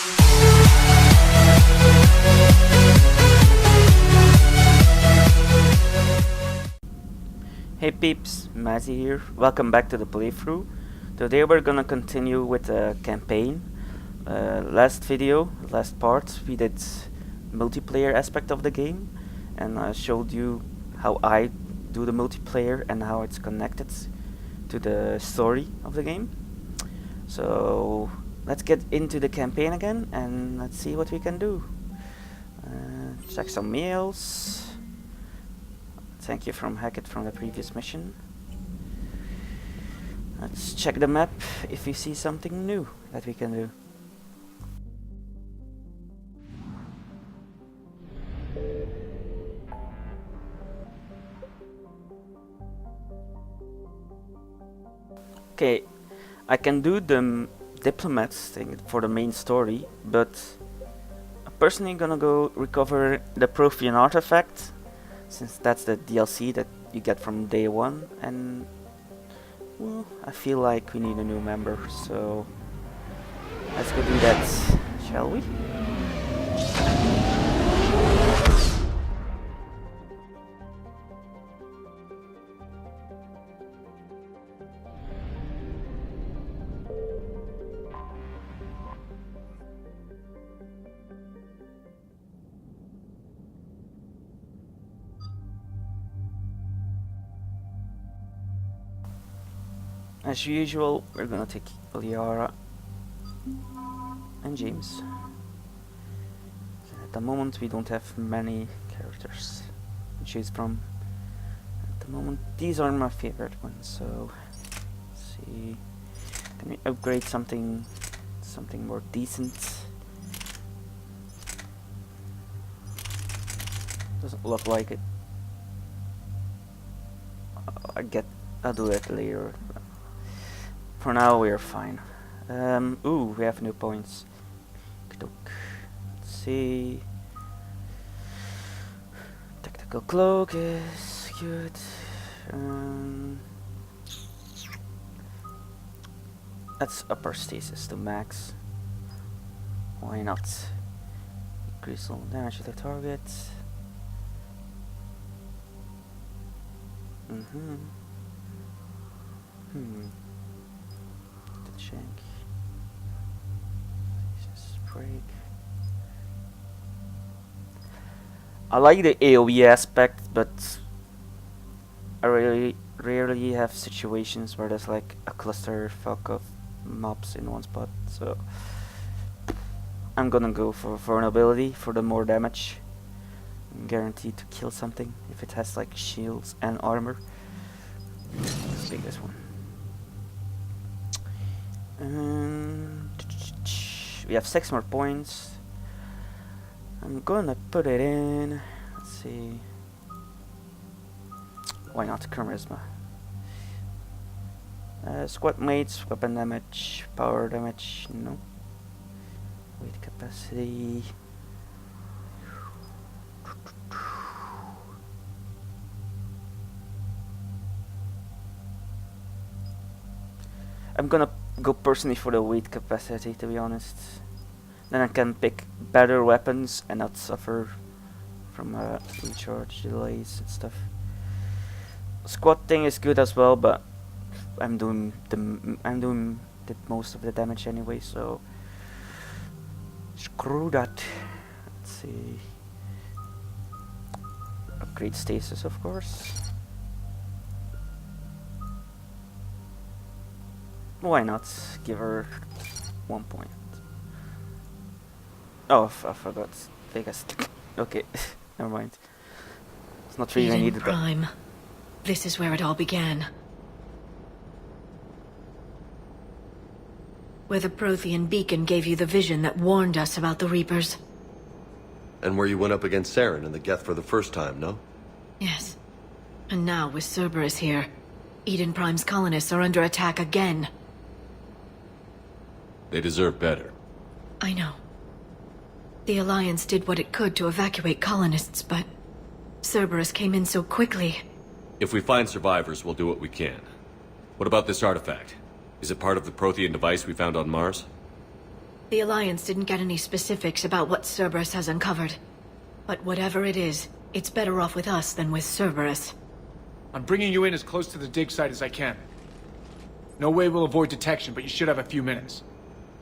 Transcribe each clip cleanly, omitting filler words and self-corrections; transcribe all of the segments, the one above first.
Hey peeps, Madzy here. Welcome back to the playthrough. Today we're gonna continue with the campaign. Last part, we did multiplayer aspect of the game, and I showed you how I do the multiplayer and how it's connected to the story of the game. So let's get into the campaign again and let's see what we can do. Check some mails. Thank you from Hackett from the previous mission. Let's check the map if we see something new that we can do. Okay, I can do the diplomats thing for the main story, but I'm personally gonna go recover the Prothean artifact, since that's the DLC that you get from day one, and well, I feel like we need a new member, so let's go do that, shall we? As usual, we're gonna take Liara and James. At the moment we don't have many characters to choose from. At the moment these are my favorite ones, so let's see. Can we upgrade something more decent? Doesn't look like it. I'll do that later. For now we are fine. Ooh, we have new points. Let's see. Tactical cloak is good. Let's up our stasis to max. Why not? Increase all damage to the target. Shank. Break. I like the AoE aspect, but I really rarely have situations where there's like a clusterfuck of mobs in one spot, so I'm gonna go for vulnerability for the more damage. I'm guaranteed to kill something if it has like shields and armor. Let's take this one. We have 6 more points. I'm gonna put it in. Let's see. Why not charisma? Squad mates, weapon damage, power damage, no. Weight capacity. I'm gonna go personally for the weight capacity, to be honest. Then I can pick better weapons and not suffer from recharge delays and stuff. Squad thing is good as well, but I'm doing the most of the damage anyway, so screw that. Let's see. Upgrade stasis, of course. Why not give her 1 point? Oh, I forgot Vegas. Okay, never mind. It's not really needed. Prime. This is where it all began. Where the Prothean beacon gave you the vision that warned us about the Reapers. And where you went up against Saren and the Geth for the first time, no? Yes. And now with Cerberus here, Eden Prime's colonists are under attack again. They deserve better. I know. The Alliance did what it could to evacuate colonists, but Cerberus came in so quickly. If we find survivors, we'll do what we can. What about this artifact? Is it part of the Prothean device we found on Mars? The Alliance didn't get any specifics about what Cerberus has uncovered. But whatever it is, it's better off with us than with Cerberus. I'm bringing you in as close to the dig site as I can. No way we'll avoid detection, but you should have a few minutes.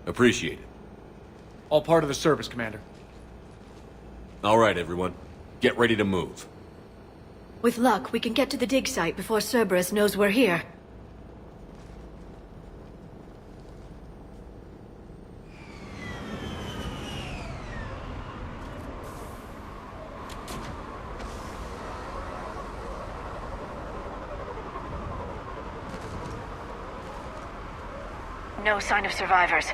Appreciate it. All part of the service, Commander. All right, everyone. Get ready to move. With luck, we can get to the dig site before Cerberus knows we're here. No sign of survivors.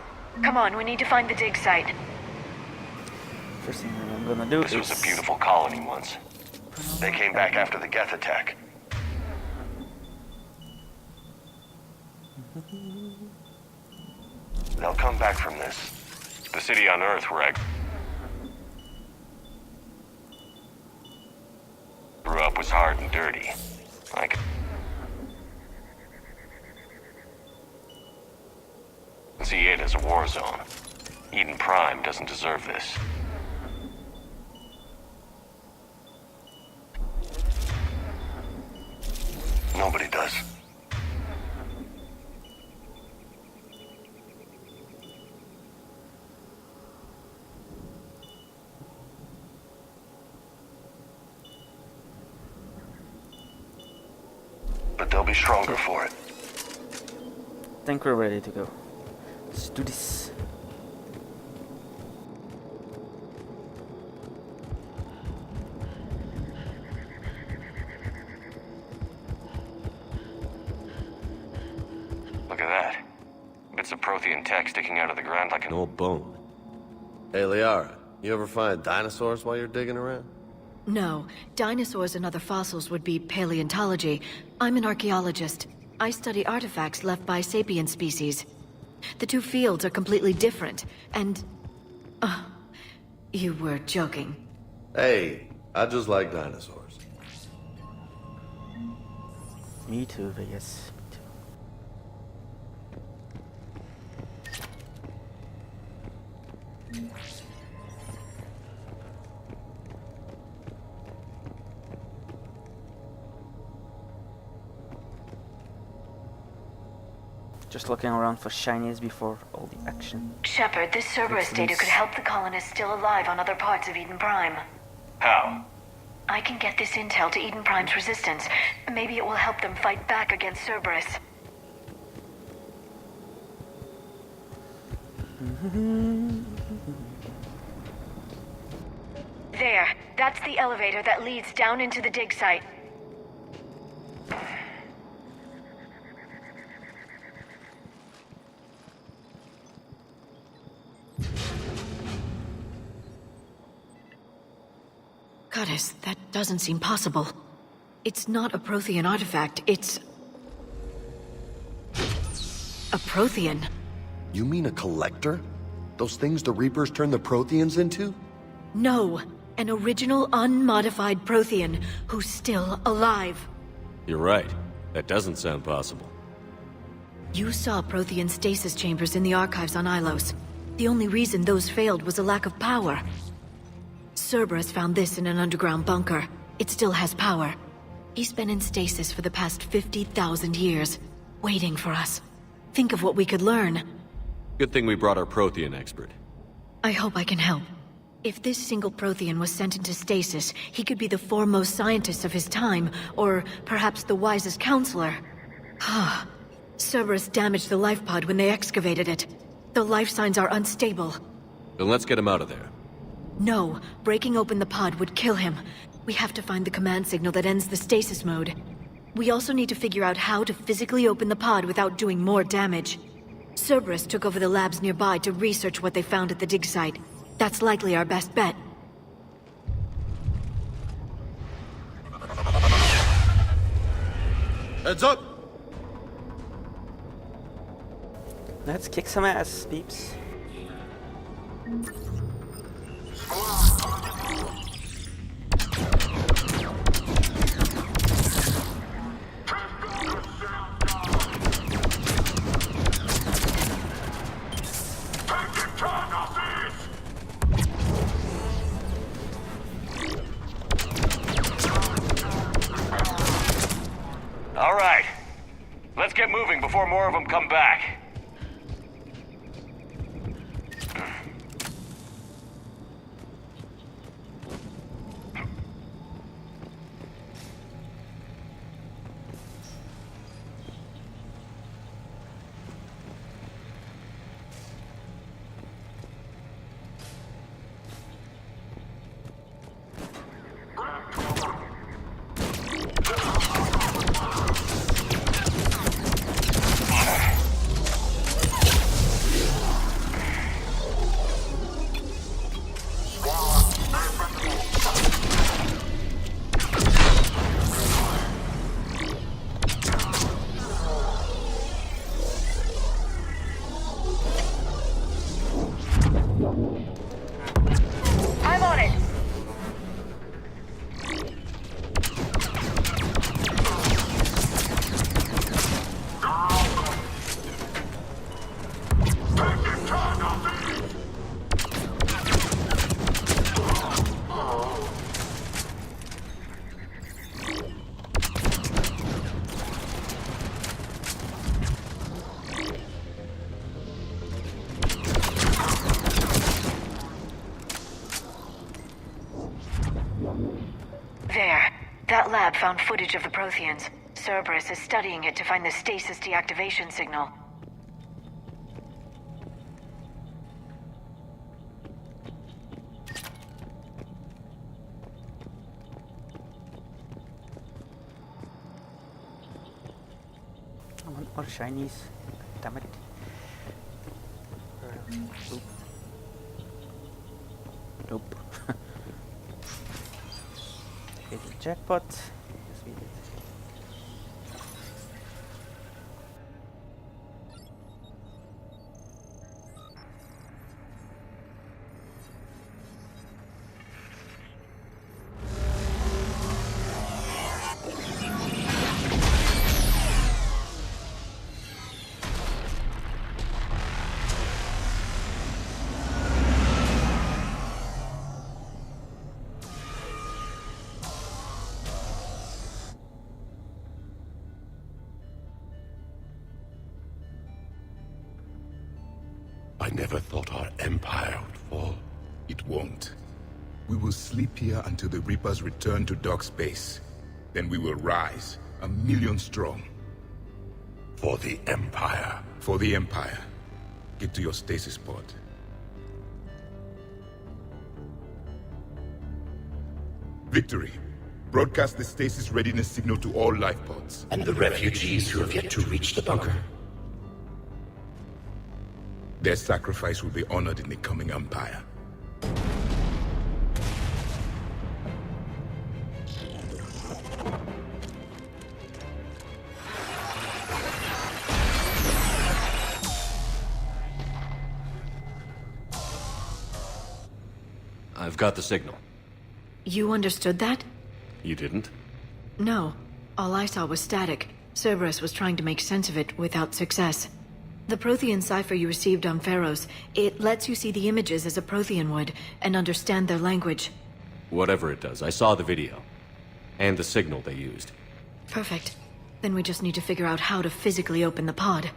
Come on, we need to find the dig site. First thing I'm gonna do This is... was a beautiful colony once. They came back after the Geth attack. They'll come back from this. The city on Earth where I grew up was hard and dirty. I can see it as a war zone. Eden Prime doesn't deserve this. Nobody does. But they'll be stronger for it. I think we're ready to go. Let's do this. Look at that. Bits of Prothean tech sticking out of the ground like an old bone. Hey, Liara, you ever find dinosaurs while you're digging around? No, dinosaurs and other fossils would be paleontology. I'm an archaeologist. I study artifacts left by sapient species. The two fields are completely different, and... you were joking. Hey, I just like dinosaurs. Me too, Vegas. Me too. Just looking around for shinies before all the action. Shepard, this Cerberus data could help the colonists still alive on other parts of Eden Prime. How? I can get this intel to Eden Prime's resistance. Maybe it will help them fight back against Cerberus. There. That's the elevator that leads down into the dig site. Goddess, that doesn't seem possible. It's not a Prothean artifact, it's... a Prothean. You mean a collector? Those things the Reapers turn the Protheans into? No, an original unmodified Prothean who's still alive. You're right. That doesn't sound possible. You saw Prothean stasis chambers in the archives on Ilos. The only reason those failed was a lack of power. Cerberus found this in an underground bunker. It still has power. He's been in stasis for the past 50,000 years, waiting for us. Think of what we could learn. Good thing we brought our Prothean expert. I hope I can help. If this single Prothean was sent into stasis, he could be the foremost scientist of his time, or perhaps the wisest counselor. Cerberus damaged the life pod when they excavated it. The life signs are unstable. Then let's get him out of there. No, breaking open the pod would kill him. We have to find the command signal that ends the stasis mode. We also need to figure out how to physically open the pod without doing more damage. Cerberus took over the labs nearby to research what they found at the dig site. That's likely our best bet. Heads up! Let's kick some ass, peeps. Target more of them come back. I'm on it. There. That lab found footage of the Protheans. Cerberus is studying it to find the stasis deactivation signal. I want more shinies. Damn it. Oop. Nope. Hit the jackpot. Yes, we did. I never thought our empire would fall. It won't. We will sleep here until the Reapers return to dark space. Then we will rise, 1,000,000 strong. For the Empire. For the Empire. Get to your stasis pod. Victory. Broadcast the stasis readiness signal to all life pods. And the refugees who have yet to reach the bunker. Their sacrifice will be honored in the coming Empire. I've got the signal. You understood that? You didn't? No. All I saw was static. Cerberus was trying to make sense of it without success. The Prothean cipher you received on Pharaohs, it lets you see the images as a Prothean would, and understand their language. Whatever it does, I saw the video. And the signal they used. Perfect. Then we just need to figure out how to physically open the pod.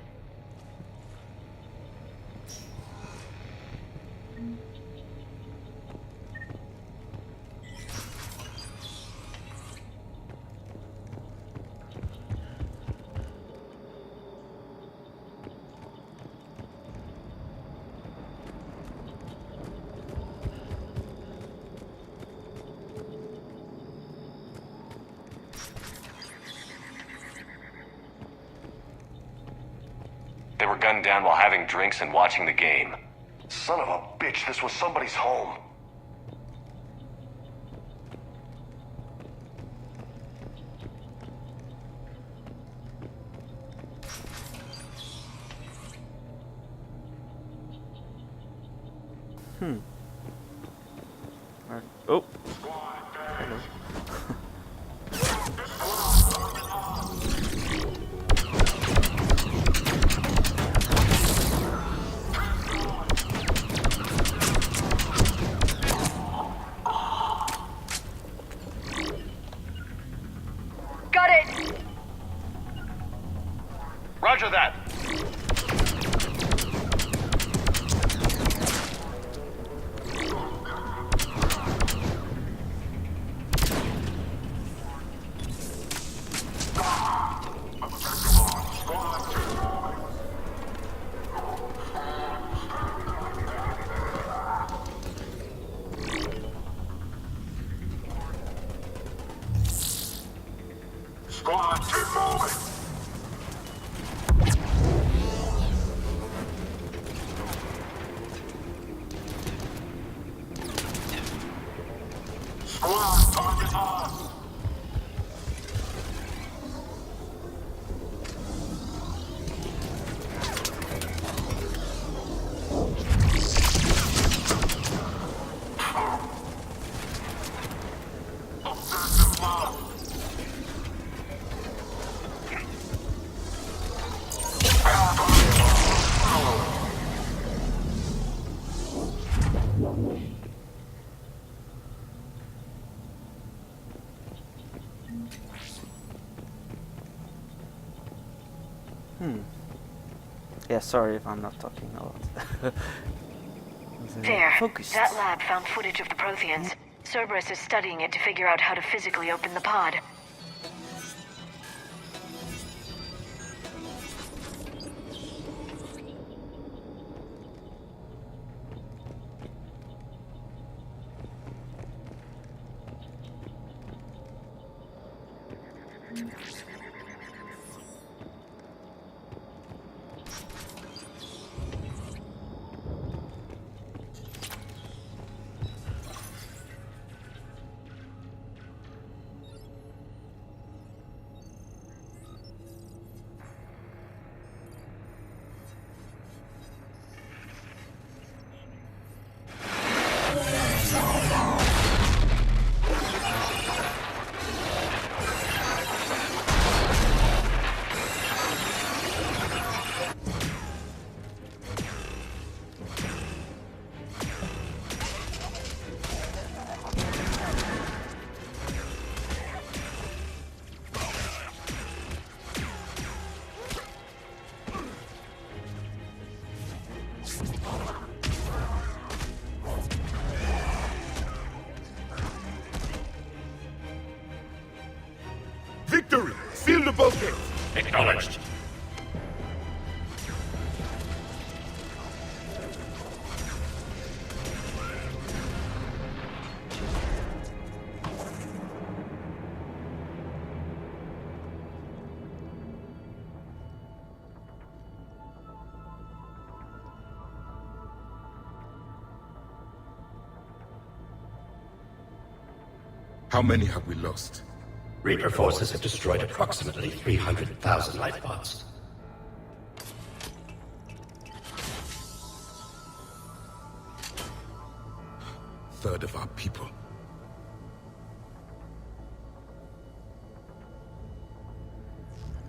They were gunned down while having drinks and watching the game. Son of a bitch, this was somebody's home. Oh. Hello. Got it! Roger that. Yeah, sorry if I'm not talking a lot. There. Focused. That lab found footage of the Protheans. Cerberus is studying it to figure out how to physically open the pod. Victory! Seal the bulkhead! Acknowledged. How many have we lost? Reaper forces have destroyed approximately 300,000 life pods. Third of our people.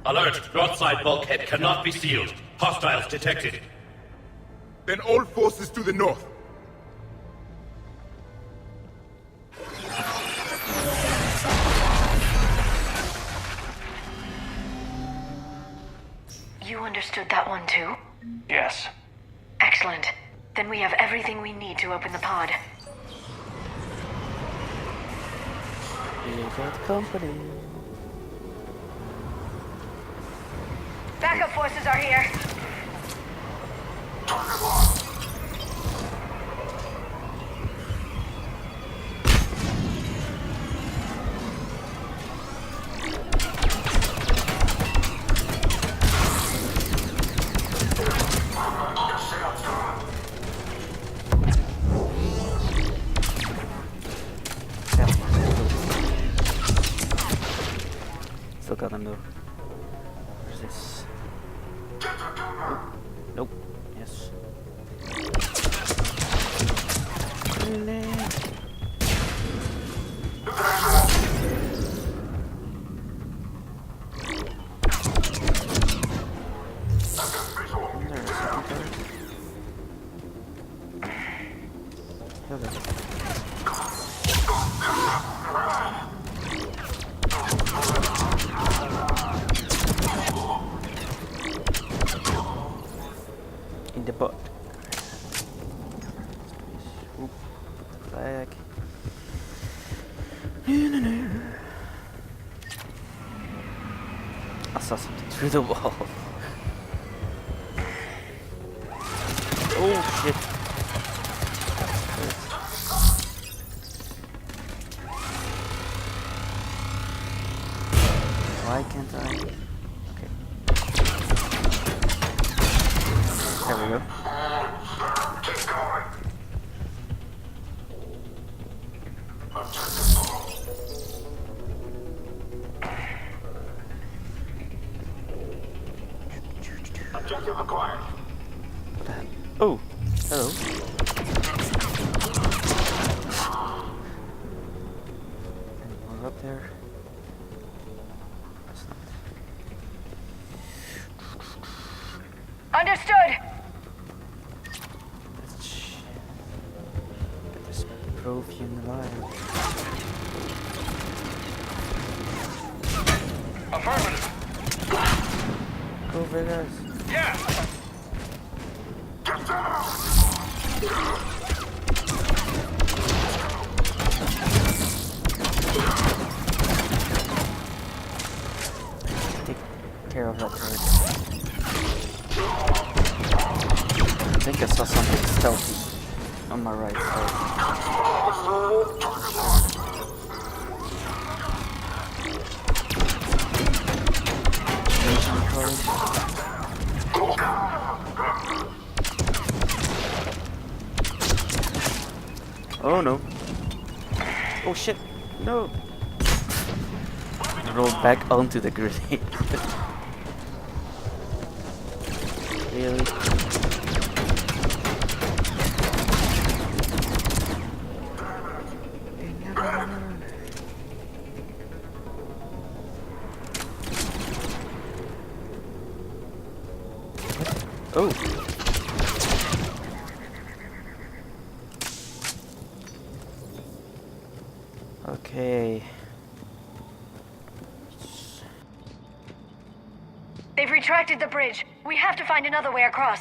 Alert! North side bulkhead cannot be sealed. Hostiles detected. Then all forces to the north. You understood that one too? Yes. Excellent. Then we have everything we need to open the pod. We got company. Backup forces are here. Still got him though. Where's this? Oh, nope. Yes. In the butt. Oop, flag. I saw something through the wall. Oh shit. Why can't I? Okay. There we go. Objective What the hell? Oh, hello. Anyone up there? That's not. Understood! Let's get this Prothean alive. Affirmative. Go over, guys. Yeah. Take care of that turret. I think I saw something stealthy on my right side. Oh no. Oh shit. No. Roll back onto the grenade. Really? Oh. Okay. They've retracted the bridge. We have to find another way across.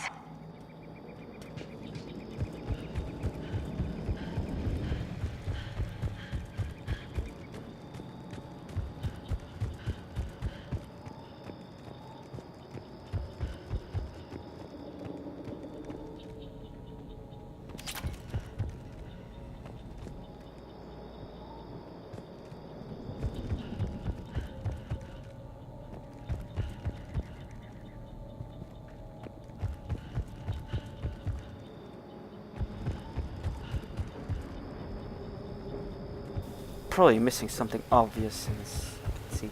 Probably missing something obvious in this. Let's see.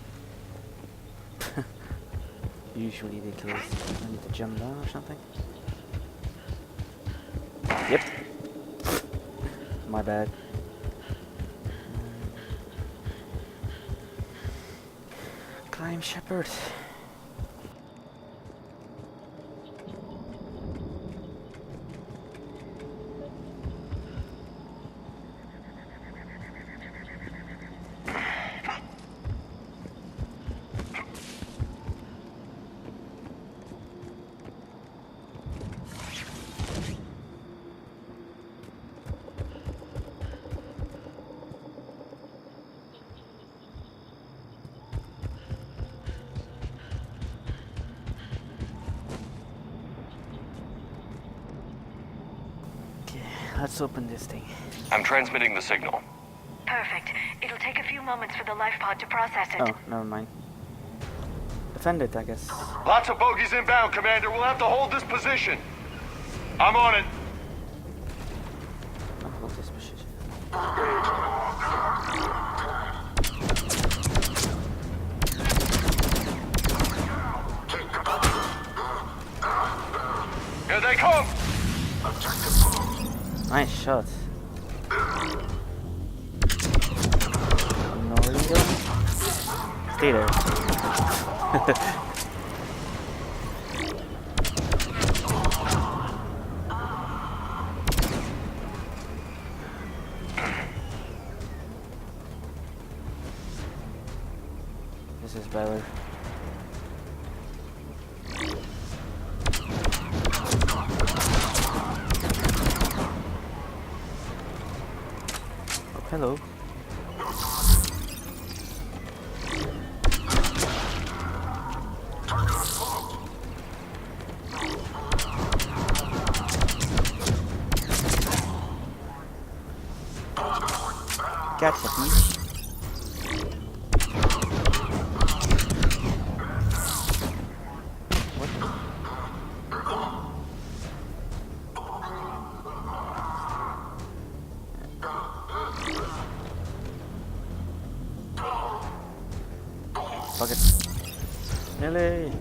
Usually the case. I need to jump down or something. Yep. My bad. Climb, Shepard. Let's open this thing. I'm transmitting the signal. Perfect. It'll take a few moments for the life pod to process it. Oh, never mind. Defend it, I guess. Lots of bogies inbound, Commander. We'll have to hold this position. I'm on it. I'll hold this position. Here they come! Nice shot. No, you don't. Stay there. This is better. Hello. Gotcha, please. What? Fuck it. Melee!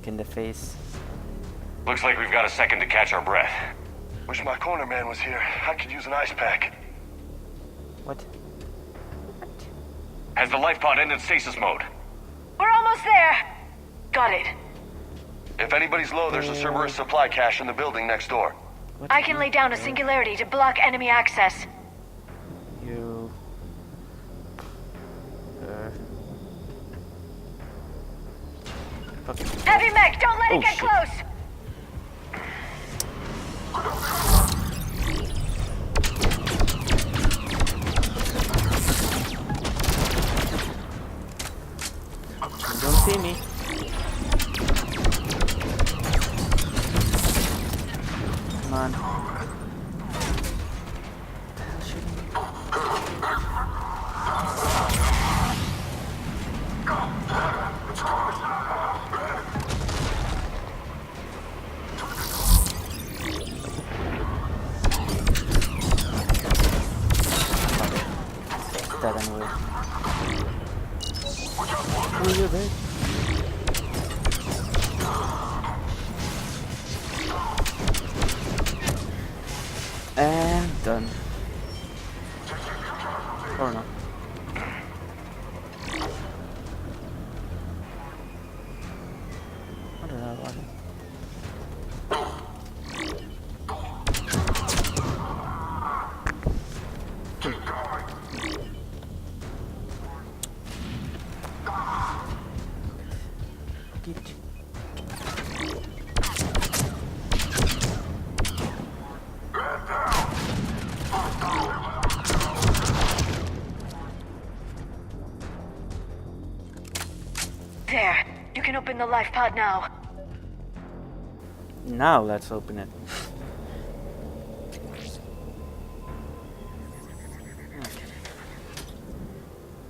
kick in the face. Looks like we've got a second to catch our breath. Wish my corner man was here. I could use an ice pack. What? Has the life pod ended stasis mode? We're almost there! Got it. If anybody's low, there's a Cerberus supply cache in the building next door. What? I can lay down a singularity to block enemy access. You... Fuck. Heavy mech, don't let Oh, it get shit. close! You don't see me. Come on. Dead anyway. Oh, you're dead. And done. Or not. I don't know about it. There. You can open the life pod now. Now let's open it.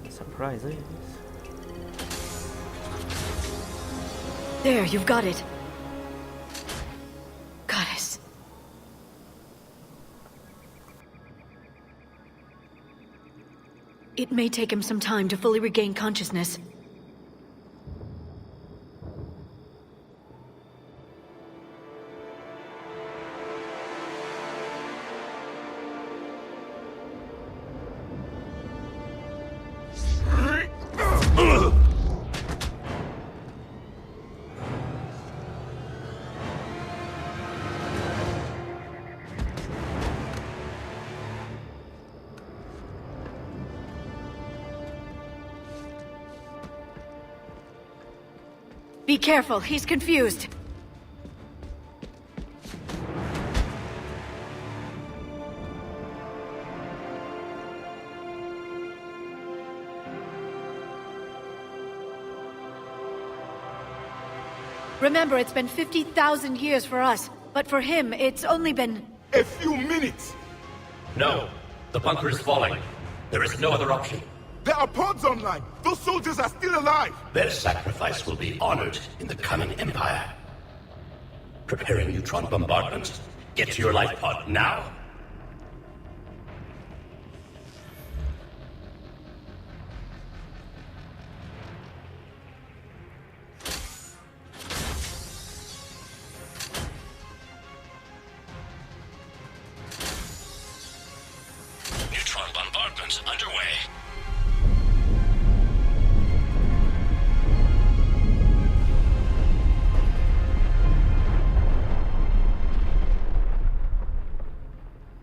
Surprises. There, you've got it. Goddess. It may take him some time to fully regain consciousness. Be careful, he's confused. Remember, it's been 50,000 years for us, but for him, it's only been... A few minutes! No, the bunker is falling. There is no other option. There are pods online! Those soldiers are still alive! Their sacrifice will be honored in the coming Empire. Preparing neutron bombardment. Get to your life pod now. Neutron bombardment underway.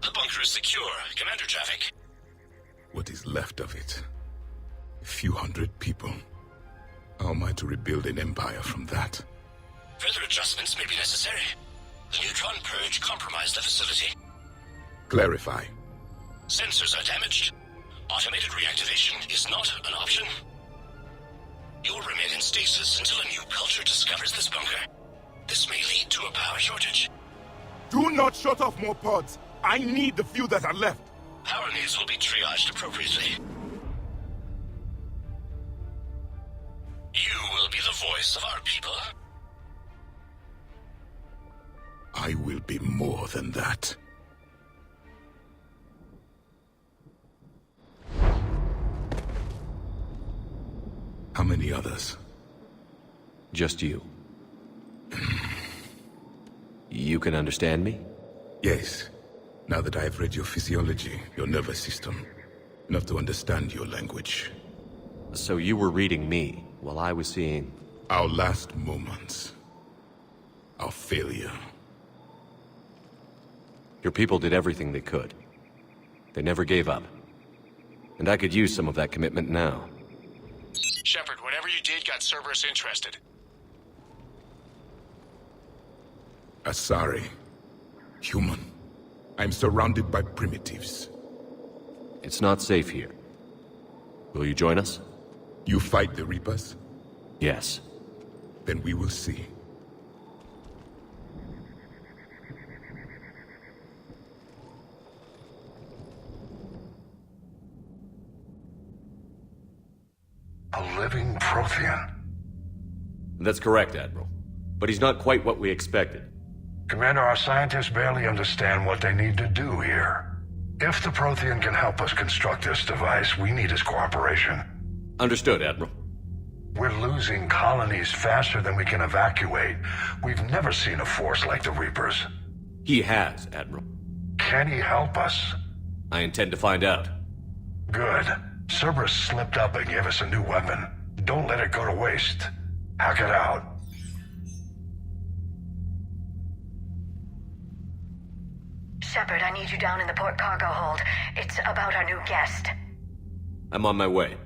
The bunker is secure. Commander traffic. What is left of it? A few hundred people. How am I to rebuild an empire from that? Further adjustments may be necessary. The neutron purge compromised the facility. Clarify. Sensors are damaged. Automated reactivation is not an option. You'll remain in stasis until a new culture discovers this bunker. This may lead to a power shortage. Do not shut off more pods! I need the few that are left! Power needs will be triaged appropriately. You will be the voice of our people. I will be more than that. How many others? Just you. You can understand me? Yes. Now that I have read your physiology, your nervous system, enough to understand your language. So you were reading me, while I was seeing... Our last moments. Our failure. Your people did everything they could. They never gave up. And I could use some of that commitment now. Shepard, whatever you did got Cerberus interested. Asari. Human. I'm surrounded by primitives. It's not safe here. Will you join us? You fight the Reapers? Yes. Then we will see. A living Prothean. That's correct, Admiral. But he's not quite what we expected. Commander, our scientists barely understand what they need to do here. If the Prothean can help us construct this device, we need his cooperation. Understood, Admiral. We're losing colonies faster than we can evacuate. We've never seen a force like the Reapers. He has, Admiral. Can he help us? I intend to find out. Good. Cerberus slipped up and gave us a new weapon. Don't let it go to waste. Hack it out. Shepard, I need you down in the port cargo hold. It's about our new guest. I'm on my way.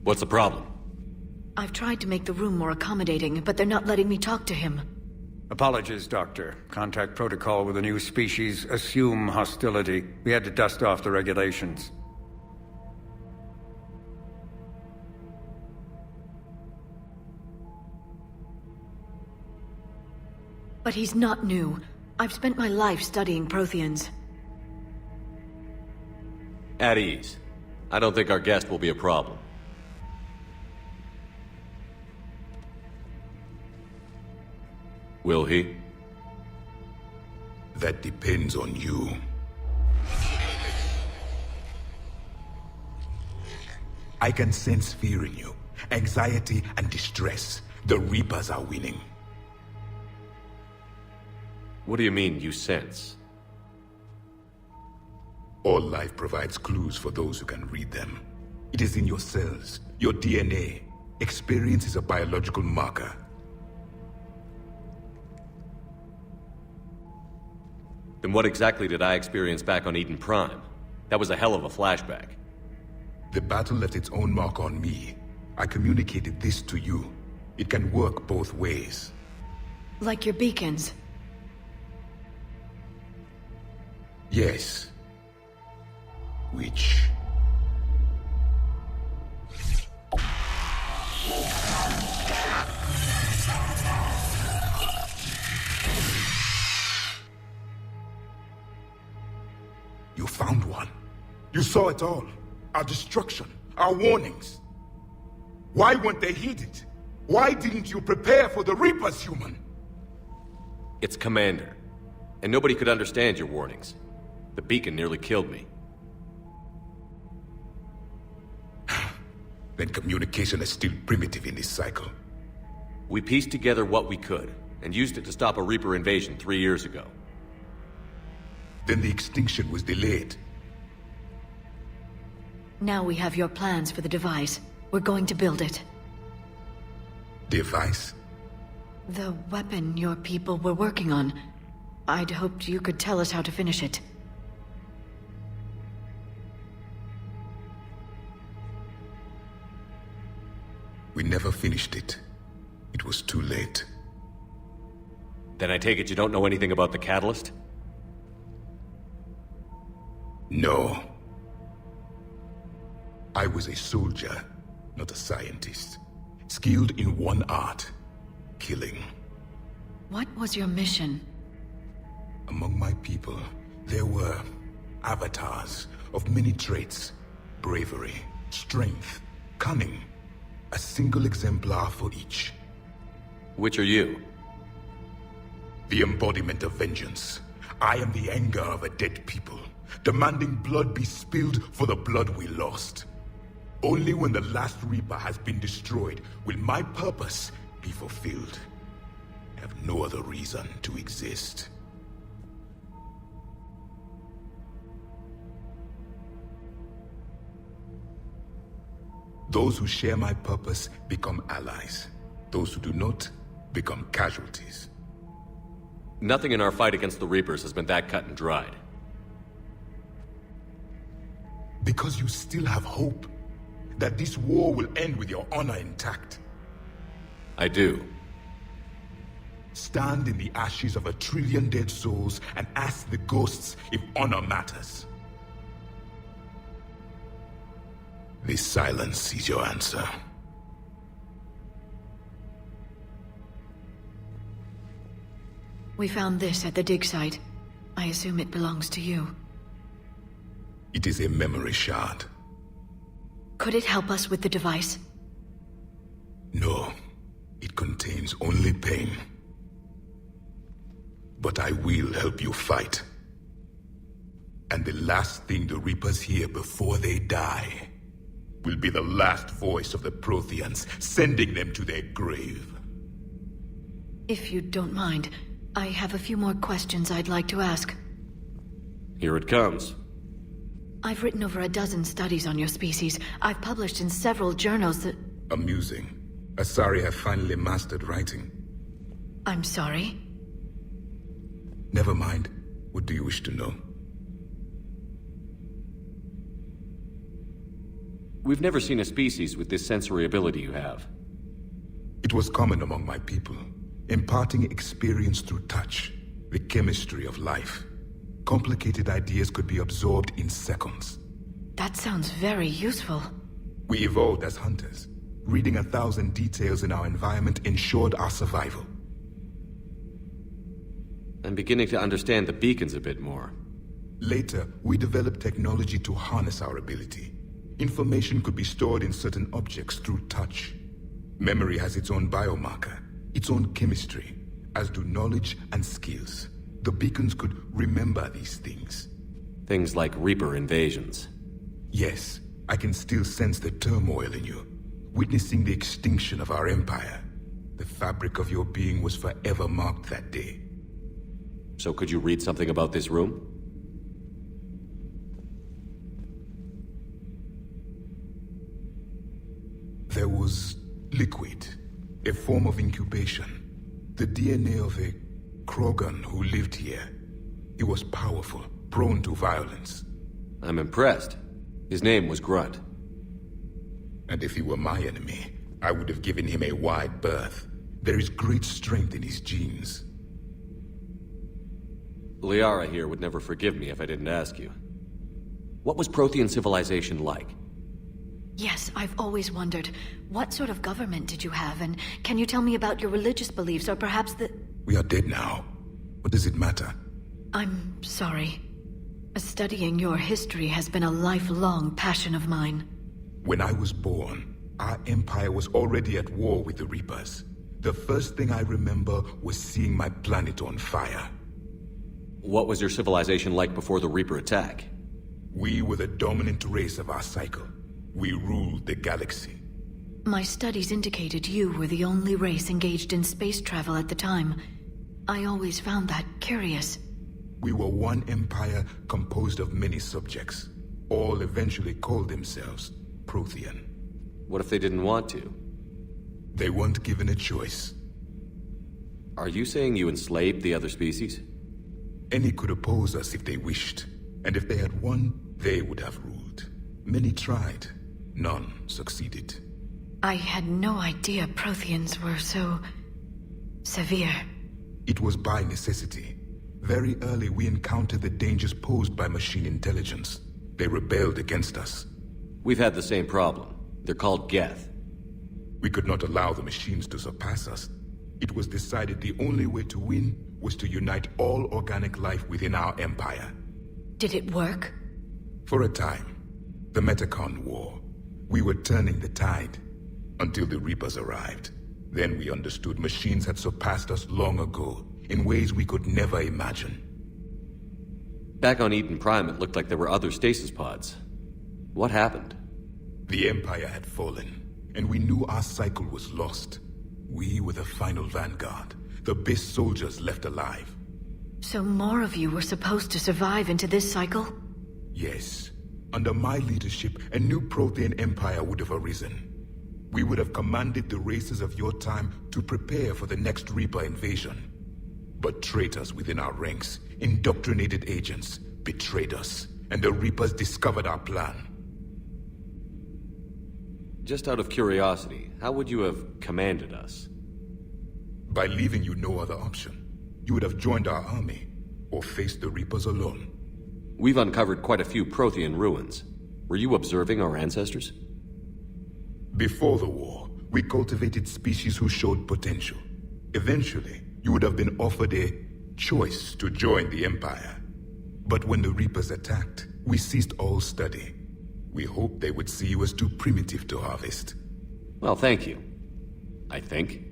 What's the problem? I've tried to make the room more accommodating, but they're not letting me talk to him. Apologies, Doctor. Contact protocol with a new species. Assume hostility. We had to dust off the regulations. But he's not new. I've spent my life studying Protheans. At ease. I don't think our guest will be a problem. Will he? That depends on you. I can sense fear in you, anxiety and distress. The Reapers are winning. What do you mean, you sense? All life provides clues for those who can read them. It is in your cells, your DNA. Experience is a biological marker. Then what exactly did I experience back on Eden Prime? That was a hell of a flashback. The battle left its own mark on me. I communicated this to you. It can work both ways. Like your beacons. Yes. Which... You found one. You saw it all. Our destruction, our warnings. Why weren't they heeded? Why didn't you prepare for the Reapers, human? It's Commander. And nobody could understand your warnings. The beacon nearly killed me. Then communication is still primitive in this cycle. We pieced together what we could, and used it to stop a Reaper invasion 3 years ago. Then the extinction was delayed. Now we have your plans for the device. We're going to build it. Device? The weapon your people were working on. I'd hoped you could tell us how to finish it. We never finished it. It was too late. Then I take it you don't know anything about the catalyst? No. I was a soldier, not a scientist. Skilled in one art, killing. What was your mission? Among my people, there were avatars of many traits. Bravery, strength, cunning. A single exemplar for each. Which are you? The embodiment of vengeance. I am the anger of a dead people, demanding blood be spilled for the blood we lost. Only when the last Reaper has been destroyed will my purpose be fulfilled. I have no other reason to exist. Those who share my purpose become allies. Those who do not become casualties. Nothing in our fight against the Reapers has been that cut and dried. Because you still have hope that this war will end with your honor intact. I do. Stand in the ashes of 1 trillion dead souls and ask the ghosts if honor matters. This silence is your answer. We found this at the dig site. I assume it belongs to you. It is a memory shard. Could it help us with the device? No. It contains only pain. But I will help you fight. And the last thing the Reapers hear before they die will be the last voice of the Protheans, sending them to their grave. If you don't mind, I have a few more questions I'd like to ask. Here it comes. I've written over a dozen studies on your species. I've published in several journals that... Amusing. Asari have finally mastered writing. I'm sorry? Never mind. What do you wish to know? We've never seen a species with this sensory ability you have. It was common among my people, imparting experience through touch, the chemistry of life. Complicated ideas could be absorbed in seconds. That sounds very useful. We evolved as hunters. Reading 1,000 details in our environment ensured our survival. I'm beginning to understand the beacons a bit more. Later, we developed technology to harness our ability. Information could be stored in certain objects through touch. Memory has its own biomarker, its own chemistry, as do knowledge and skills. The beacons could remember these things. Things like Reaper invasions. Yes, I can still sense the turmoil in you, witnessing the extinction of our empire. The fabric of your being was forever marked that day. So could you read something about this room? There was liquid, a form of incubation. The DNA of a Krogan who lived here. He was powerful, prone to violence. I'm impressed. His name was Grunt. And if he were my enemy, I would have given him a wide berth. There is great strength in his genes. Liara here would never forgive me if I didn't ask you. What was Prothean civilization like? Yes, I've always wondered, what sort of government did you have, and can you tell me about your religious beliefs, or perhaps the... We are dead now. What does it matter? I'm sorry. Studying your history has been a lifelong passion of mine. When I was born, our empire was already at war with the Reapers. The first thing I remember was seeing my planet on fire. What was your civilization like before the Reaper attack? We were the dominant race of our cycle. We ruled the galaxy. My studies indicated you were the only race engaged in space travel at the time. I always found that curious. We were one empire composed of many subjects. All eventually called themselves Prothean. What if they didn't want to? They weren't given a choice. Are you saying you enslaved the other species? Any could oppose us if they wished. And if they had won, they would have ruled. Many tried. None succeeded. I had no idea Protheans were so... severe. It was by necessity. Very early we encountered the dangers posed by machine intelligence. They rebelled against us. We've had the same problem. They're called Geth. We could not allow the machines to surpass us. It was decided the only way to win was to unite all organic life within our empire. Did it work? For a time. The Metacon War. We were turning the tide. Until the Reapers arrived. Then we understood machines had surpassed us long ago, in ways we could never imagine. Back on Eden Prime, it looked like there were other stasis pods. What happened? The Empire had fallen, and we knew our cycle was lost. We were the final vanguard, the best soldiers left alive. So more of you were supposed to survive into this cycle? Yes. Under my leadership, a new Prothean empire would have arisen. We would have commanded the races of your time to prepare for the next Reaper invasion. But traitors within our ranks, indoctrinated agents, betrayed us, and the Reapers discovered our plan. Just out of curiosity, how would you have commanded us? By leaving you no other option. You would have joined our army, or faced the Reapers alone. We've uncovered quite a few Prothean ruins. Were you observing our ancestors? Before the war, we cultivated species who showed potential. Eventually, you would have been offered a choice to join the Empire. But when the Reapers attacked, we ceased all study. We hoped they would see you as too primitive to harvest. Well, thank you. I think.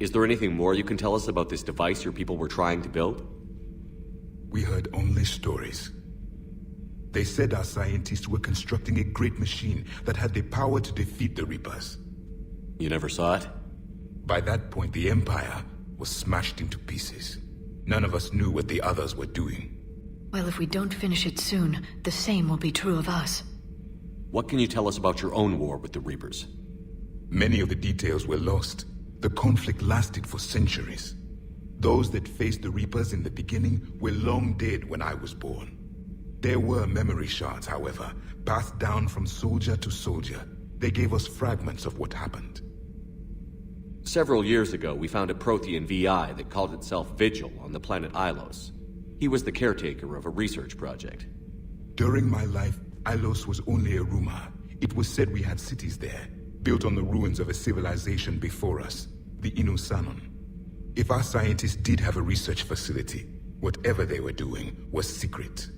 Is there anything more you can tell us about this device your people were trying to build? We heard only stories. They said our scientists were constructing a great machine that had the power to defeat the Reapers. You never saw it? By that point, the Empire was smashed into pieces. None of us knew what the others were doing. Well, if we don't finish it soon, the same will be true of us. What can you tell us about your own war with the Reapers? Many of the details were lost. The conflict lasted for centuries. Those that faced the Reapers in the beginning were long dead when I was born. There were memory shards, however, passed down from soldier to soldier. They gave us fragments of what happened. Several years ago, we found a Prothean VI that called itself Vigil on the planet Ilos. He was the caretaker of a research project. During my life, Ilos was only a rumor. It was said we had cities there, built on the ruins of a civilization before us, the Inusanon. If our scientists did have a research facility, whatever they were doing was secret.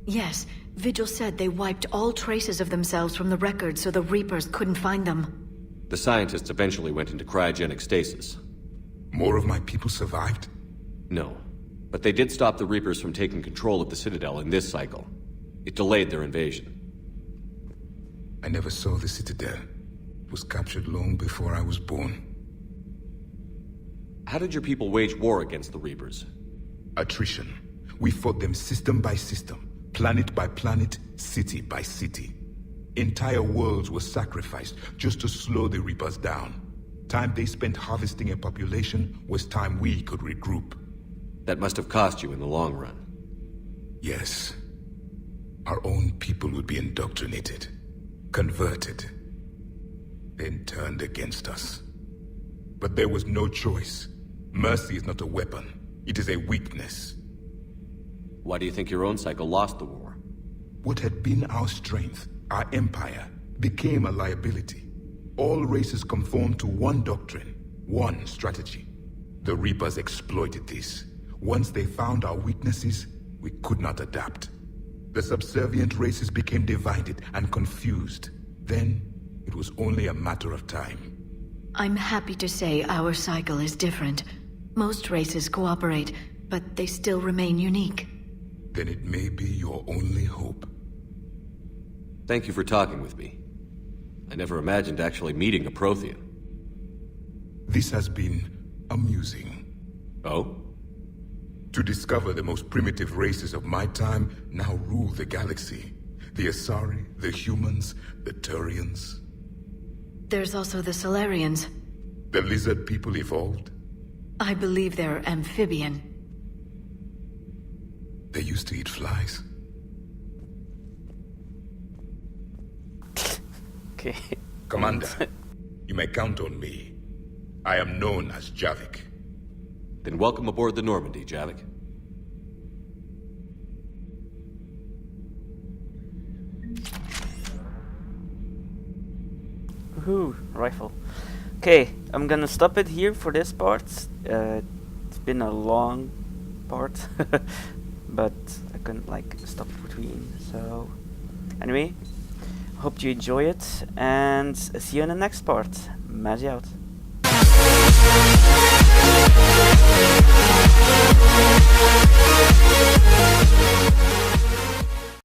Yes, Vigil said they wiped all traces of themselves from the records so the Reapers couldn't find them. The scientists eventually went into cryogenic stasis. More of my people survived? No, but they did stop the Reapers from taking control of the Citadel in this cycle. It delayed their invasion. I never saw the Citadel. It was captured long before I was born. How did your people wage war against the Reapers? Attrition. We fought them system by system, planet by planet, city by city. Entire worlds were sacrificed just to slow the Reapers down. Time they spent harvesting a population was time we could regroup. That must have cost you in the long run. Yes. Our own people would be indoctrinated, converted, then turned against us. But there was no choice. Mercy is not a weapon. It is a weakness. Why do you think your own cycle lost the war? What had been our strength, our empire, became a liability. All races conformed to one doctrine, one strategy. The Reapers exploited this. Once they found our weaknesses, we could not adapt. The subservient races became divided and confused. Then, it was only a matter of time. I'm happy to say our cycle is different. Most races cooperate, but they still remain unique. Then it may be your only hope. Thank you for talking with me. I never imagined actually meeting a Prothean. This has been amusing. Oh? To discover the most primitive races of my time now rule the galaxy. The Asari, the humans, the Turians. There's also the Solarians. The lizard people evolved? I believe they're amphibian. They used to eat flies. Okay. Commander, you may count on me. I am known as Javik. Then welcome aboard the Normandy, Javik. Woohoo, rifle. Okay, I'm gonna stop it here for this part. It's been a long part, but I couldn't like stop between. So anyway, hope you enjoy it, and see you in the next part. Madzy out.